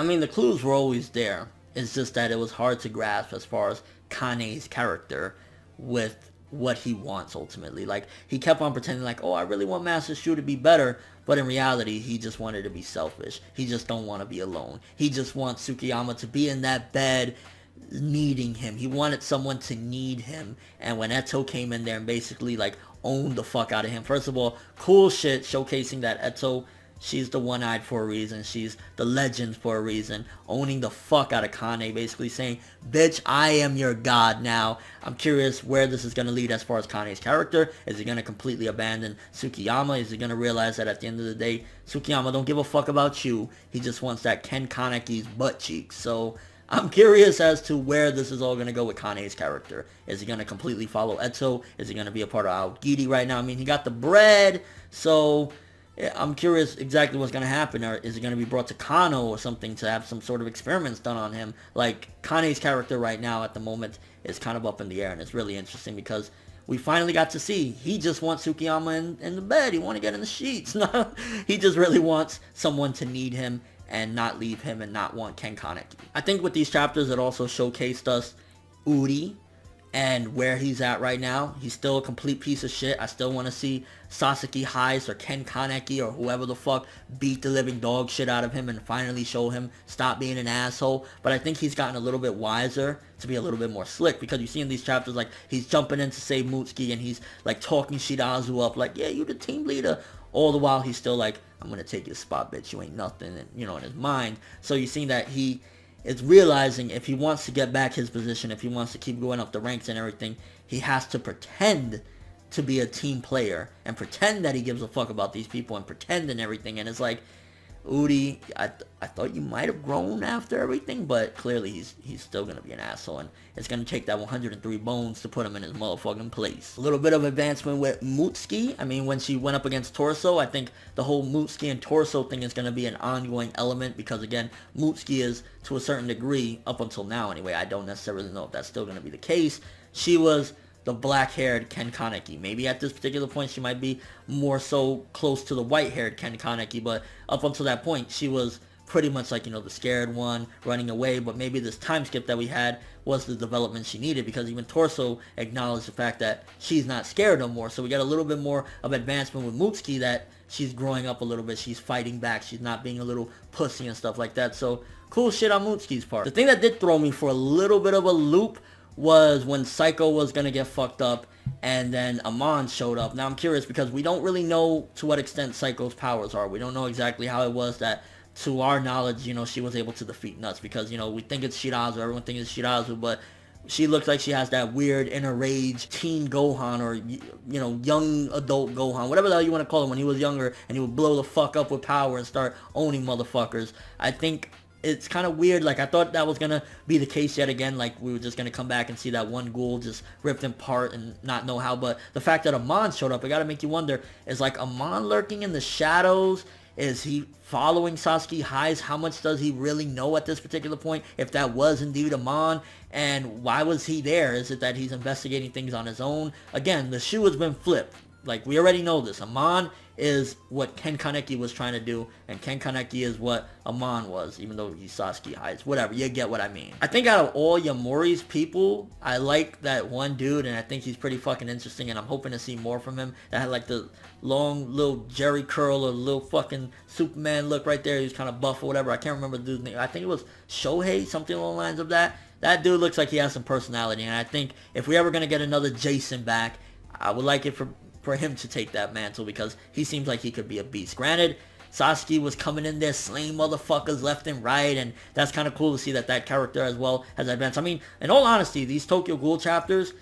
I mean, the clues were always there. It's just that it was hard to grasp as far as Kane's character with what he wants ultimately. Like, he kept on pretending like, oh, I really want Master Shu to be better, but in reality, he just wanted to be selfish. He just don't want to be alone. He just wants Tsukiyama to be in that bed needing him. He wanted someone to need him. And when Eto came in there and basically like owned the fuck out of him, first of all, cool shit showcasing that Eto, she's the one-eyed for a reason. She's the legend for a reason. Owning the fuck out of Kane, basically saying, bitch, I am your god now. I'm curious where this is going to lead as far as Kane's character. Is he going to completely abandon Tsukiyama? Is he going to realize that at the end of the day, Tsukiyama don't give a fuck about you. He just wants that Ken Kaneki's butt cheeks. So I'm curious as to where this is all going to go with Kane's character. Is he going to completely follow Eto? Is he going to be a part of Aogiri right now? I mean, he got the bread, so I'm curious exactly what's going to happen. Or is he going to be brought to Kano or something to have some sort of experiments done on him? Like, Kane's character right now at the moment is kind of up in the air, and it's really interesting because we finally got to see he just wants Tsukiyama in the bed. He want to get in the sheets. He just really wants someone to need him and not leave him and not want Ken Kaneki. I think with these chapters, it also showcased us Uri and where he's at right now. He's still a complete piece of shit. I still want to see Sasaki Heist or Ken Kaneki or whoever the fuck beat the living dog shit out of him and finally show him stop being an asshole. But I think he's gotten a little bit wiser to be a little bit more slick, because you see in these chapters, like, he's jumping in to save Mutsuki and he's like talking Shirazu up like, yeah, you the team leader. All the while he's still like, I'm going to take your spot, bitch. You ain't nothing, and, you know, in his mind. So you see that he is realizing if he wants to get back his position, if he wants to keep going up the ranks and everything, he has to pretend to be a team player and pretend that he gives a fuck about these people and pretend and everything. And it's like, Udi, I thought you might have grown after everything, but clearly he's still going to be an asshole, and it's going to take that 103 bones to put him in his motherfucking place. A little bit of advancement with Mutsuki. I mean, when she went up against Torso, I think the whole Mutsuki and Torso thing is going to be an ongoing element, because again, Mutsuki is, to a certain degree, up until now anyway, I don't necessarily know if that's still going to be the case, she was the black-haired Ken Kaneki. Maybe at this particular point she might be more so close to the white-haired Ken Kaneki, but up until that point she was pretty much like, you know, the scared one running away. But maybe this time skip that we had was the development she needed, because even Torso acknowledged the fact that she's not scared no more. So we got a little bit more of advancement with Mutsuki, that she's growing up a little bit, she's fighting back, she's not being a little pussy and stuff like that. So cool shit on Mutsuki's part. The thing that did throw me for a little bit of a loop was when Psycho was going to get fucked up and then Amon showed up. Now I'm curious, because we don't really know to what extent Psycho's powers are. We don't know exactly how it was that, to our knowledge, you know, she was able to defeat Nuts, because, you know, we think it's Shirazu, everyone thinks it's Shirazu, but she looks like she has that weird inner rage teen Gohan, or, you know, young adult Gohan, whatever the hell you want to call him, when he was younger and he would blow the fuck up with power and start owning motherfuckers. I think it's kind of weird. Like, I thought that was going to be the case yet again. Like, we were just going to come back and see that one ghoul just ripped apart and not know how. But the fact that Amon showed up, it got to make you wonder, is like Amon lurking in the shadows? Is he following Sasaki Heist? How much does he really know at this particular point, if that was indeed Amon? And why was he there? Is it that he's investigating things on his own? Again, the shoe has been flipped. Like, we already know this. Amon is what Ken Kaneki was trying to do, and Ken Kaneki is what Amon was, even though he's Sasaki Heights. Whatever, you get what I mean. I think out of all Yamori's people, I like that one dude, and I think he's pretty fucking interesting, and I'm hoping to see more from him. That had like the long little Jerry curl or little fucking Superman look right there. He was kind of buff or whatever. I can't remember the dude's name. I think it was Shohei, something along the lines of that. That dude looks like he has some personality, and I think if we're ever going to get another Jason back, I would like it for him to take that mantle, because he seems like he could be a beast. Granted, Sasaki was coming in there slaying motherfuckers left and right, and that's kind of cool to see that that character as well has advanced. I mean, in all honesty, these Tokyo Ghoul chapters,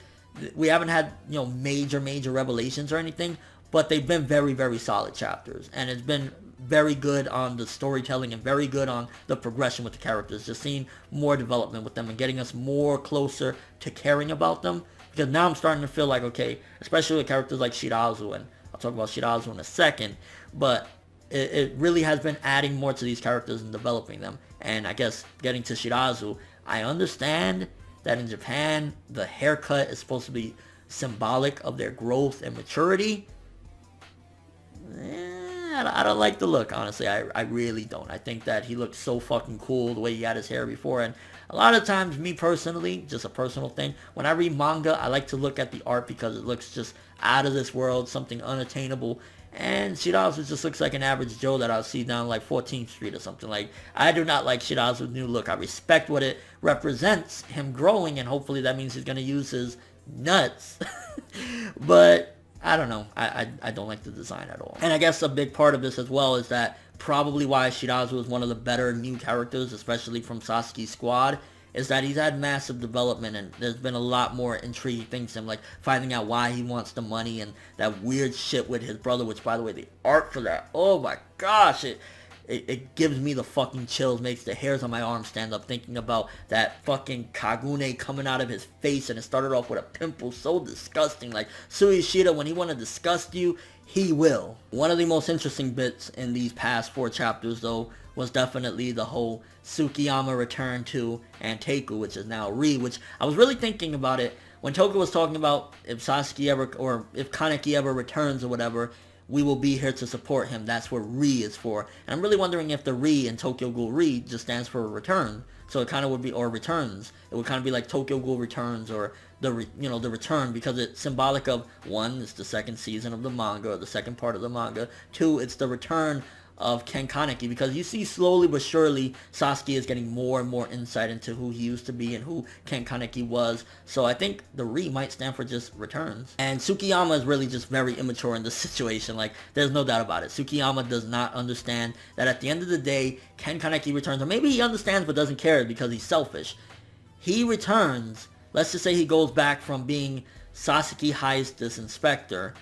we haven't had, you know, major revelations or anything, but they've been very, very solid chapters, and it's been very good on the storytelling and very good on the progression with the characters. Just seeing more development with them and getting us more closer to caring about them. Because now I'm starting to feel like, okay, especially with characters like Shirazu, and I'll talk about Shirazu in a second, but it really has been adding more to these characters and developing them. And I guess getting to Shirazu, I understand that in Japan, the haircut is supposed to be symbolic of their growth and maturity. I don't like the look, honestly. I really don't. I think that he looked so fucking cool the way he had his hair before. And a lot of times, me personally, just a personal thing, when I read manga, I like to look at the art because it looks just out of this world, something unattainable. And Shirazu just looks like an average Joe that I'll see down like 14th Street or something. Like, I do not like Shirazu's new look. I respect what it represents, him growing, and hopefully that means he's going to use his nuts. But I don't know. I don't like the design at all. And I guess a big part of this as well is that probably why Shirazu is one of the better new characters, especially from Sasaki's squad, is that he's had massive development, and there's been a lot more intriguing things to him, like finding out why he wants the money and that weird shit with his brother, which, by the way, the art for that, oh my gosh, it gives me the fucking chills, makes the hairs on my arm stand up thinking about that fucking Kagune coming out of his face, and it started off with a pimple, so disgusting. Like, Suishida, when he want to disgust you, he will. One of the most interesting bits in these past 4 chapters, though, was definitely the whole Tsukiyama return to Anteiku, which is now Ri, which I was really thinking about it when Toka was talking about if Sasaki ever, or if Kaneki ever returns or whatever, we will be here to support him. That's what Ri is for. And I'm really wondering if the Ri in Tokyo Ghoul Ri just stands for return. So it kind of would be, or returns. It would kind of be like Tokyo Ghoul returns, or the return, because it's symbolic of, 1, it's the second season of the manga, or the second part of the manga. 2, it's the return of Ken Kaneki, because you see slowly but surely Sasuke is getting more and more insight into who he used to be and who Ken Kaneki was. So I think the Ri might stand for just returns. And Tsukiyama is really just very immature in this situation. Like, there's no doubt about it. Tsukiyama does not understand that at the end of the day, Ken Kaneki returns, or maybe he understands but doesn't care because he's selfish. He returns, let's just say he goes back from being Sasaki hires this inspector.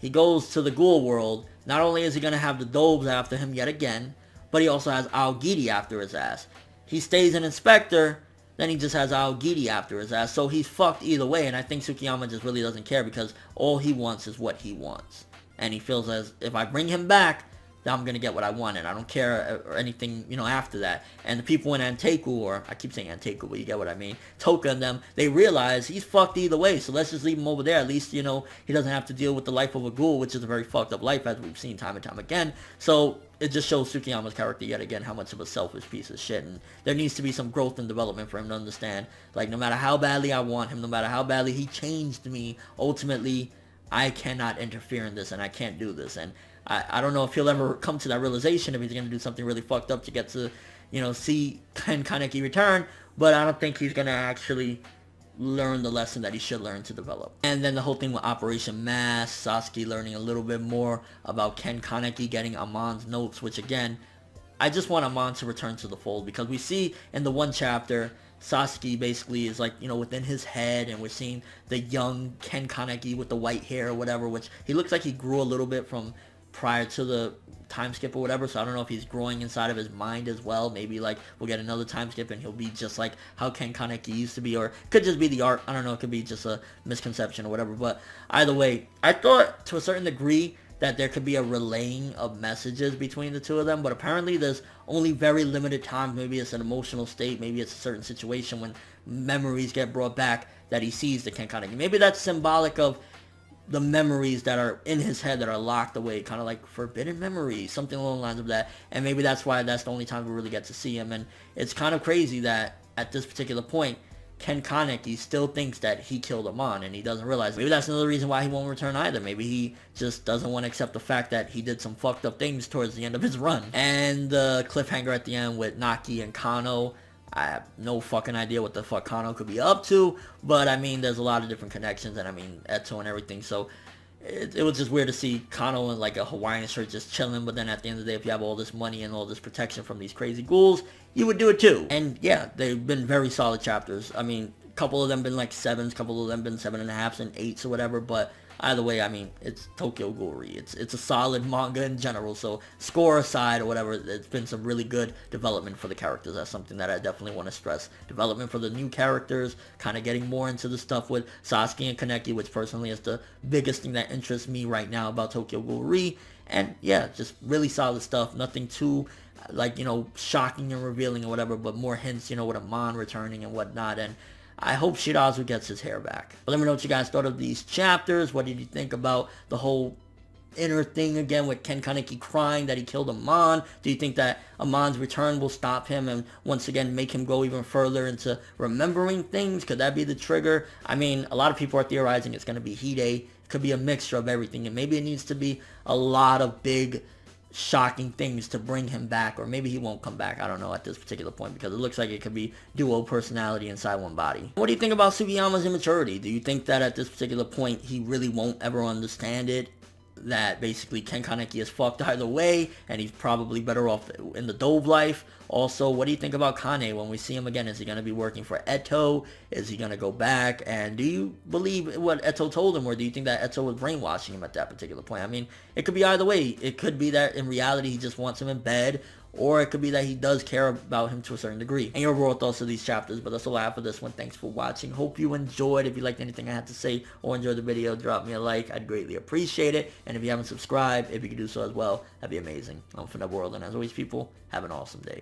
He goes to the ghoul world. Not only is he going to have the Dobes after him yet again, but he also has Aogiri after his ass. He stays an inspector, then he just has Aogiri after his ass. So he's fucked either way, and I think Tsukiyama just really doesn't care because all he wants is what he wants. And he feels as if I bring him back, then I'm going to get what I want, and I don't care or anything, after that. And the people in Anteiku, or I keep saying Anteiku, but you get what I mean, Toka and them, they realize he's fucked either way, so let's just leave him over there. At least, he doesn't have to deal with the life of a ghoul, which is a very fucked up life, as we've seen time and time again. So it just shows Tsukiyama's character yet again how much of a selfish piece of shit, and there needs to be some growth and development for him to understand, like, no matter how badly I want him, no matter how badly he changed me, ultimately, I cannot interfere in this, and I can't do this. And I don't know if he'll ever come to that realization, if he's going to do something really fucked up to get to, see Ken Kaneki return, but I don't think he's going to actually learn the lesson that he should learn to develop. And then the whole thing with Operation Mass, Sasuke learning a little bit more about Ken Kaneki, getting Amon's notes, which again, I just want Amon to return to the fold, because we see in the one chapter, Sasuke basically is like, within his head, and we're seeing the young Ken Kaneki with the white hair or whatever, which he looks like he grew a little bit from prior to the time skip or whatever, so I don't know if he's growing inside of his mind as well. Maybe like we'll get another time skip and he'll be just like how Ken Kaneki used to be, or it could just be the art. I don't know, it could be just a misconception or whatever, but either way, I thought to a certain degree that there could be a relaying of messages between the two of them, but apparently there's only very limited times. Maybe it's an emotional state, maybe it's a certain situation when memories get brought back that he sees the Ken Kaneki. Maybe that's symbolic of the memories that are in his head that are locked away, kind of like forbidden memories, something along the lines of that. And maybe that's why that's the only time we really get to see him. And it's kind of crazy that at this particular point, Ken Kaneki still thinks that he killed Amon, and he doesn't realize. Maybe that's another reason why he won't return either. Maybe he just doesn't want to accept the fact that he did some fucked up things towards the end of his run. And the cliffhanger at the end with Naki and Kano, I have no fucking idea what the fuck Kano could be up to, but I mean, there's a lot of different connections, and I mean, Eto and everything, so it was just weird to see Kano in like a Hawaiian shirt just chilling, but then at the end of the day, if you have all this money and all this protection from these crazy ghouls, you would do it too. And yeah, they've been very solid chapters. I mean, a couple of them been like 7s, a couple of them been 7.5s and 8s or whatever, but either way, I mean, it's Tokyo Ghoul. It's a solid manga in general, so score aside or whatever, it's been some really good development for the characters. That's something that I definitely want to stress. Development for the new characters, kind of getting more into the stuff with Sasuke and Kaneki, which personally is the biggest thing that interests me right now about Tokyo Ghoul. And yeah, just really solid stuff. Nothing too, like, shocking and revealing or whatever, but more hints, with Amon returning and whatnot. And I hope Shirazu gets his hair back. But let me know what you guys thought of these chapters. What did you think about the whole inner thing again with Ken Kaneki crying that he killed Amon? Do you think that Amon's return will stop him and once again make him go even further into remembering things? Could that be the trigger? I mean, a lot of people are theorizing it's going to be Hide. It could be a mixture of everything, and maybe it needs to be a lot of big shocking things to bring him back, or maybe he won't come back. I don't know at this particular point, because it looks like it could be dual personality inside one body. What do you think about Tsukiyama's immaturity? Do you think that at this particular point he really won't ever understand it, that basically Ken Kaneki is fucked either way and he's probably better off in the Dove life? Also, what do you think about Kane when we see him again? Is he going to be working for Eto? Is he going to go back? And do you believe what Eto told him, or do you think that Eto was brainwashing him at that particular point? I mean, it could be either way. It could be that in reality he just wants him in bed, or it could be that he does care about him to a certain degree. And your overall thoughts of these chapters. But that's all I have for this one. Thanks for watching. Hope you enjoyed. If you liked anything I had to say or enjoyed the video, drop me a like. I'd greatly appreciate it. And if you haven't subscribed, if you could do so as well, that'd be amazing. I'm from the world, and as always, people, have an awesome day.